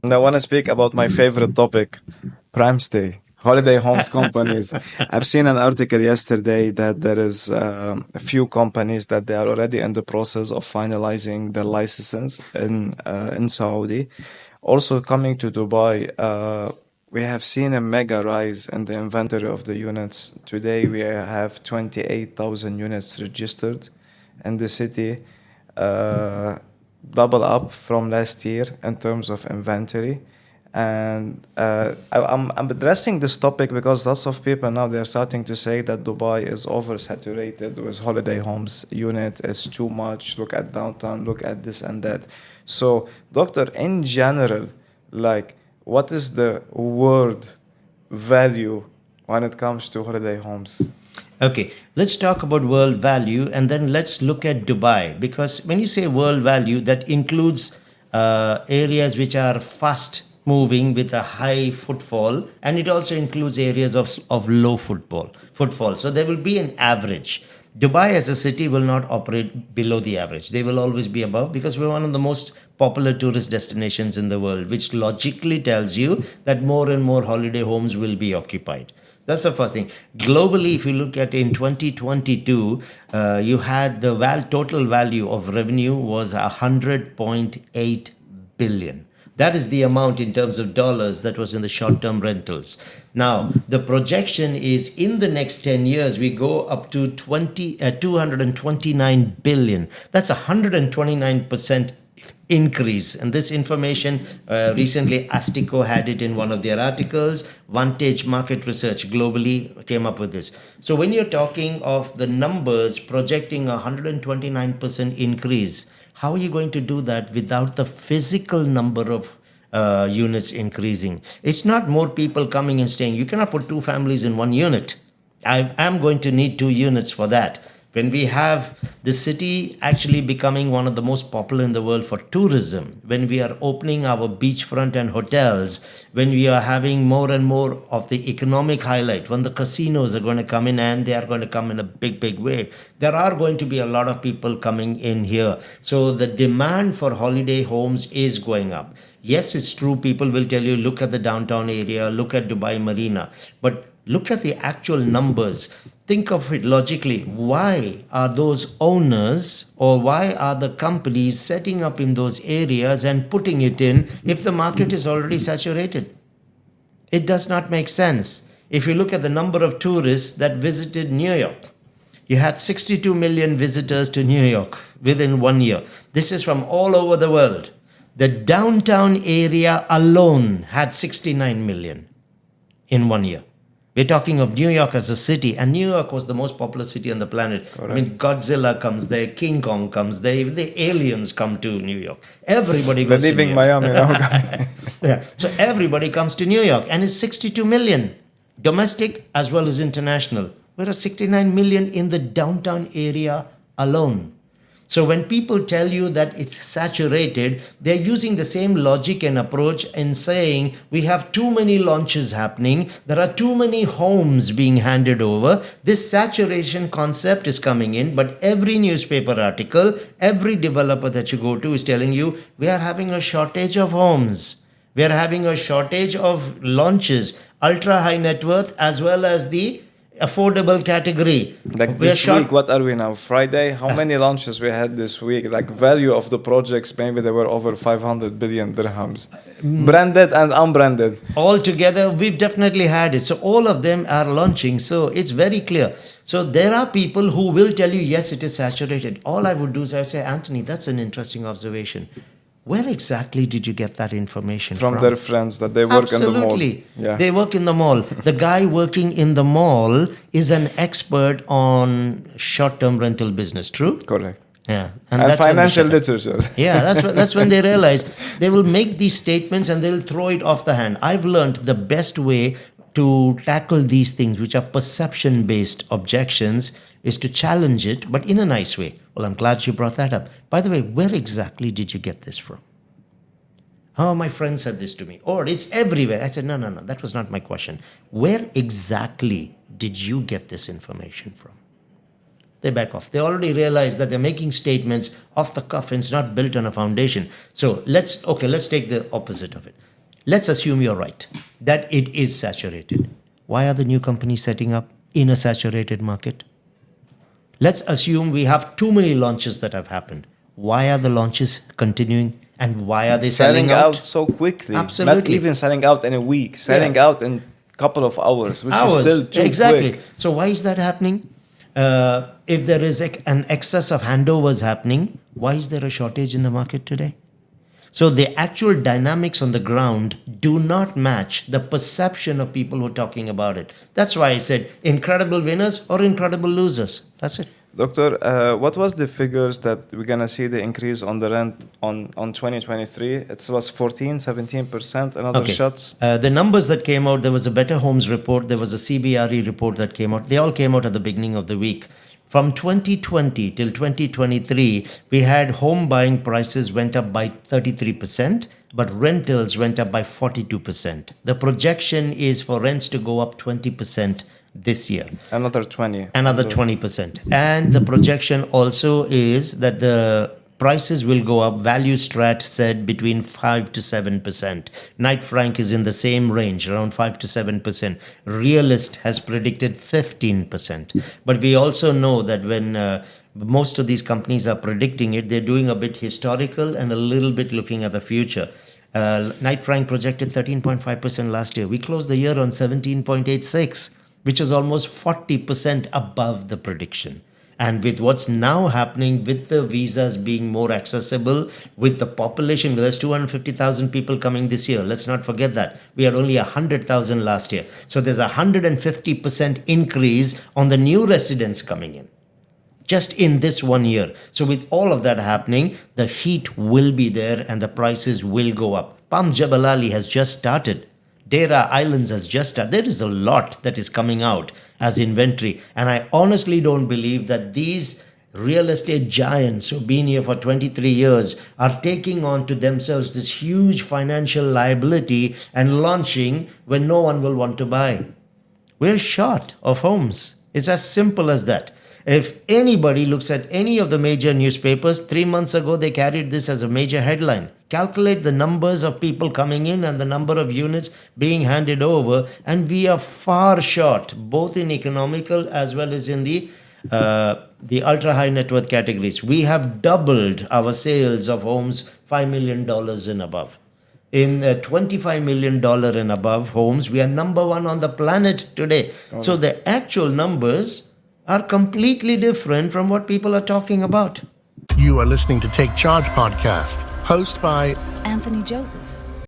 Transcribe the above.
And I want to speak about my favorite topic, prime stay, holiday homes companies. I've seen an article yesterday that there is a few companies that they are already in the process of finalizing their licenses in Saudi. Also coming to Dubai, we have seen a mega rise in the inventory of the units. Today we have 28,000 units registered in the city. Uh, Double up from last year in terms of inventory. And I'm addressing this topic because lots of people now they're starting to say that Dubai is oversaturated with holiday homes unit. It's too much. Look at downtown. Look at this and that. So, doctor, in general, like, what is the word value when it comes to holiday homes? Okay, let's talk about world value and then let's look at Dubai, because when you say world value, that includes areas which are fast moving with a high footfall, and it also includes areas of low footfall. So there will be an average. Dubai as a city will not operate below the average. They will always be above because we're one of the most popular tourist destinations in the world, which logically tells you that more and more holiday homes will be occupied. That's the first thing. Globally, if you look at in 2022, you had the total value of revenue was 100.8 billion. That is the amount in terms of dollars that was in the short-term rentals. Now, the projection is in the next 10 years, we go up to 229 billion. That's 129% increase. And this information, recently Astico had it in one of their articles. Vantage Market Research globally came up with this. So when you're talking of the numbers projecting a 129% increase, how are you going to do that without the physical number of units increasing? It's not more people coming and staying. You cannot put two families in one unit. I am going to need two units for that. When we have the city actually becoming one of the most popular in the world for tourism, when we are opening our beachfront and hotels, when we are having more and more of the economic highlight, when the casinos are going to come in and they are going to come in a big, big way, there are going to be a lot of people coming in here. So the demand for holiday homes is going up. Yes, it's true. People will tell you, look at the downtown area, look at Dubai Marina, but look at the actual numbers. Think of it logically. Why are those owners or why are the companies setting up in those areas and putting it in if the market is already saturated? It does not make sense. If you look at the number of tourists that visited New York, you had 62 million visitors to New York within 1 year. This is from all over the world. The downtown area alone had 69 million in 1 year. We're talking of New York as a city, and New York was the most popular city on the planet. Correct. I mean, Godzilla comes there, King Kong comes there, even the aliens come to New York. Everybody They're goes to New leaving York. Miami now. Yeah. So everybody comes to New York, and it's 62 million, domestic as well as international. We're at 69 million in the downtown area alone. So when people tell you that it's saturated, they're using the same logic and approach in saying we have too many launches happening, there are too many homes being handed over. This saturation concept is coming in, but every newspaper article, every developer that you go to is telling you we are having a shortage of homes. We are having a shortage of launches, ultra high net worth as well as the affordable category. Like We are this short. week, what are we now? Friday? How many launches we had this week? Like value of the projects, maybe they were over 500 billion dirhams. Branded and unbranded. All together, we've definitely had it. So all of them are launching. So it's very clear. So there are people who will tell you, yes, it is saturated. All I would do is I would say, Anthony, that's an interesting observation. Where exactly did you get that information From from? their friends that they work in the mall. Absolutely. Yeah. They work in the mall. The guy working in the mall is an expert on short-term rental business. True? Correct. Yeah. And that's when they financial shut up. literature. Yeah, that's when they realize they will make these statements and they'll throw it off the hand. I've learned the best way to tackle these things, which are perception based objections, is to challenge it, but in a nice way. Well, I'm glad you brought that up. By the way, where exactly did you get this from? Oh, my friend said this to me. Or it's everywhere. I said, no, that was not my question. Where exactly did you get this information from? They back off. They already realize that they're making statements off the cuff and it's not built on a foundation. So let's take the opposite of it. Let's assume you're right, that it is saturated. Why are the new companies setting up in a saturated market? Let's assume we have too many launches that have happened. Why are the launches continuing and why are they selling out so quickly? Absolutely. Not even selling out in a week, selling out in a couple of hours, which hours? is still too Exactly. quick. So why is that happening? If there is an excess of handovers happening, why is there a shortage in the market today? So the actual dynamics on the ground do not match the perception of people who are talking about it. That's why I said incredible winners or incredible losers. That's it. Doctor, what was the figures that we're going to see the increase on the rent on 2023? It was 14, 17% and other shots? The numbers that came out, there was a Better Homes report, there was a CBRE report that came out. They all came out at the beginning of the week. From 2020 till 2023, we had home buying prices went up by 33%, but rentals went up by 42%. The projection is for rents to go up 20% this year. Another 20. Another 20%. And the projection also is that the prices will go up. Value Strat said between 5 to 7%. Knight Frank is in the same range, around 5 to 7%. Realist has predicted 15%. But we also know that when most of these companies are predicting it, they're doing a bit historical and a little bit looking at the future. Knight Frank projected 13.5% last year. We closed the year on 17.86%. Which is almost 40% above the prediction. And with what's now happening with the visas being more accessible, with the population, there's 250,000 people coming this year. Let's not forget that. We had only 100,000 last year. So there's a 150% increase on the new residents coming in. Just in this 1 year. So with all of that happening, the heat will be there and the prices will go up. Palm Jebel Ali has just started. Dera Islands has just started. There is a lot that is coming out as inventory. And I honestly don't believe that these real estate giants who've been here for 23 years are taking on to themselves this huge financial liability and launching when no one will want to buy. We're short of homes. It's as simple as that. If anybody looks at any of the major newspapers, 3 months ago they carried this as a major headline. Calculate the numbers of people coming in and the number of units being handed over, and we are far short, both in economical as well as in the ultra high net worth categories. We have doubled our sales of homes $5 million and above. In $25 million and above homes, we are number one on the planet today. So the actual numbers are completely different from what people are talking about. You are listening to Take Charge podcast, hosted by Anthony Joseph.